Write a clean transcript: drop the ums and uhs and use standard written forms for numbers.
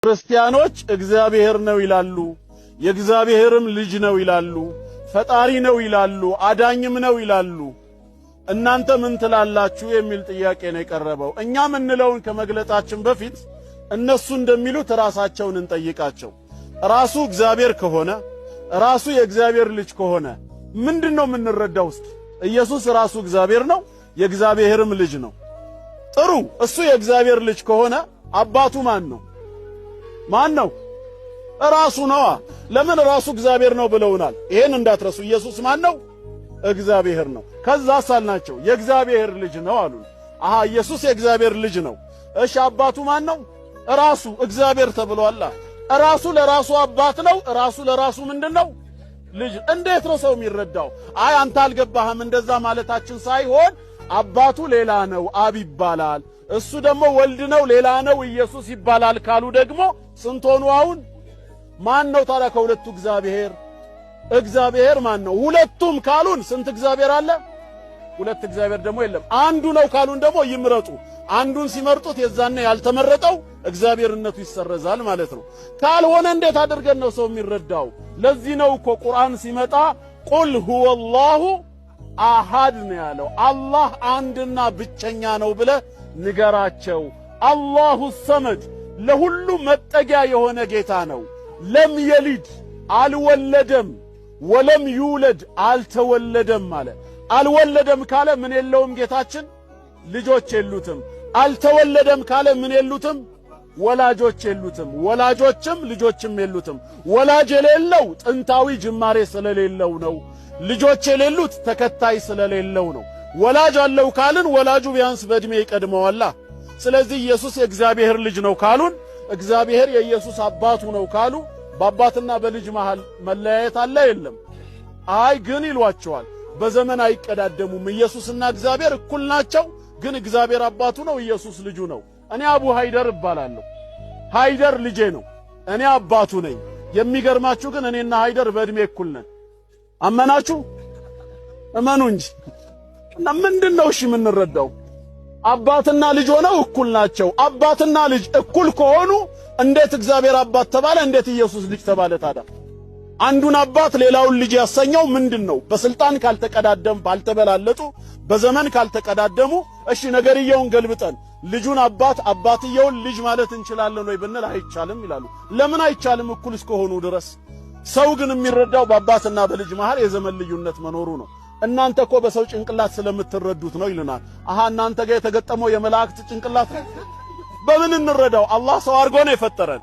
ክርስቲያኖች እግዚአብሔር ነው ይላሉ፣ የእግዚአብሔርም ልጅ ነው ይላሉ፣ ፈጣሪ ነው ይላሉ፣ አዳኝም ነው ይላሉ። እናንተ ምን ትላላችሁ የሚል ጥያቄ ነው የቀረበው። እኛ ምንለውን ከመግለጻችን በፊት እነሱ እንደሚሉት ራሳቸውን እንጠይቃቸው። ራሱ እግዚአብሔር ከሆነ ራሱ የእግዚአብሔር ልጅ ከሆነ ምንድነው የምንረዳው? እስኪ ኢየሱስ ራሱ እግዚአብሔር ነው የእግዚአብሔርም ልጅ ነው። ጥሩ፣ እሱ የእግዚአብሔር ልጅ ከሆነ አባቱ ማን ነው? ማን ነው? ራሱ ነዋ። ለምን ራሱ እግዚአብሔር ነው ብለውናል። ይሄን እንዳትረሱ። ኢየሱስ ማን ነው? እግዚአብሔር ነው። ከዛ ሳልናቸው የእግዚአብሔር ልጅ ነው አሉን። አሃ ኢየሱስ የእግዚአብሔር ልጅ ነው። እሺ አባቱ ማን ነው? ራሱ እግዚአብሔር ተብሏል። ራሱ ለራሱ አባት ነው። ራሱ ለራሱ ምንድነው? ልጅ። እንዴት ነው ሰው የሚረዳው? አይ አንተ አልገባህም። እንደዛ ማለታችን ሳይሆን አባቱ ሌላ ነው፣ አብ ይባላል። እሱ ደግሞ ወልድ ነው፣ ሌላ ነው፣ ኢየሱስ ይባላል ካሉ ደግሞ ስንት ሆኑ? አሁን ማን ነው ታዲያ ከሁለቱ እግዚአብሔር? እግዚአብሔር ማን ነው? ሁለቱም ካሉን ስንት እግዚአብሔር አለ? ሁለት እግዚአብሔር ደግሞ የለም። አንዱ ነው ካሉን ደግሞ ይምረጡ። አንዱን ሲመርጡት የዛነ ያልተመረጠው እግዚአብሔርነቱ ይሰረዛል ማለት ነው። ካልሆነ እንዴት አድርገን ነው ሰው የሚረዳው? ለዚህ ነው እኮ ቁርአን ሲመጣ ቁል ሁወላሁ አሃድ ነው ያለው። አላህ አንድና ብቸኛ ነው ብለ ንገራቸው። አላሁ ሰመድ ለሁሉ መጠጊያ የሆነ ጌታ ነው። ለም የሊድ አልወለደም፣ ወለም ይውለድ አልተወለደም ማለት። አልወለደም ካለ ምን የለውም ጌታችን? ልጆች የሉትም። አልተወለደም ካለ ምን የሉትም? ወላጆች የሉትም። ወላጆችም ልጆችም የሉትም። ወላጅ የሌለው ጥንታዊ ጅማሬ ስለሌለው ነው። ልጆች የሌሉት ተከታይ ስለሌለው ነው። ወላጅ አለው ካልን ወላጁ ቢያንስ በእድሜ ይቀድመዋል። ስለዚህ ኢየሱስ የእግዚአብሔር ልጅ ነው ካሉን፣ እግዚአብሔር የኢየሱስ አባቱ ነው ካሉ በአባትና በልጅ መሃል መለያየት አለ? የለም። አይ ግን ይሏቸዋል፣ በዘመን አይቀዳደሙም። ኢየሱስና እግዚአብሔር እኩል ናቸው፣ ግን እግዚአብሔር አባቱ ነው፣ ኢየሱስ ልጁ ነው። እኔ አቡ ሃይደር እባላለሁ። ሃይደር ልጄ ነው፣ እኔ አባቱ ነኝ። የሚገርማችሁ ግን እኔና ሃይደር በእድሜ እኩል ነን። አመናችሁ? እመኑ እንጂ። እና ምንድነው እሺ የምንረዳው? አባትና ልጅ ሆነው እኩል ናቸው። አባትና ልጅ እኩል ከሆኑ እንዴት እግዚአብሔር አባት ተባለ? እንዴት ኢየሱስ ልጅ ተባለ? ታዲያ አንዱን አባት ሌላውን ልጅ ያሰኘው ምንድነው? በስልጣን ካልተቀዳደም ባልተበላለጡ፣ በዘመን ካልተቀዳደሙ። እሺ ነገርየውን ገልብጠን ልጁን አባት አባትየውን ልጅ ማለት እንችላለን ወይ ብንል አይቻልም ይላሉ። ለምን አይቻልም? እኩል እስከሆኑ ድረስ። ሰው ግን የሚረዳው በአባትና በልጅ መሃል የዘመን ልዩነት መኖሩ ነው። እናንተ እኮ በሰው ጭንቅላት ስለምትረዱት ነው ይሉናል። አሃ እናንተ ጋር የተገጠመው የመላእክት ጭንቅላት በምን እንረዳው? አላህ ሰው አድርጎ ነው የፈጠረን።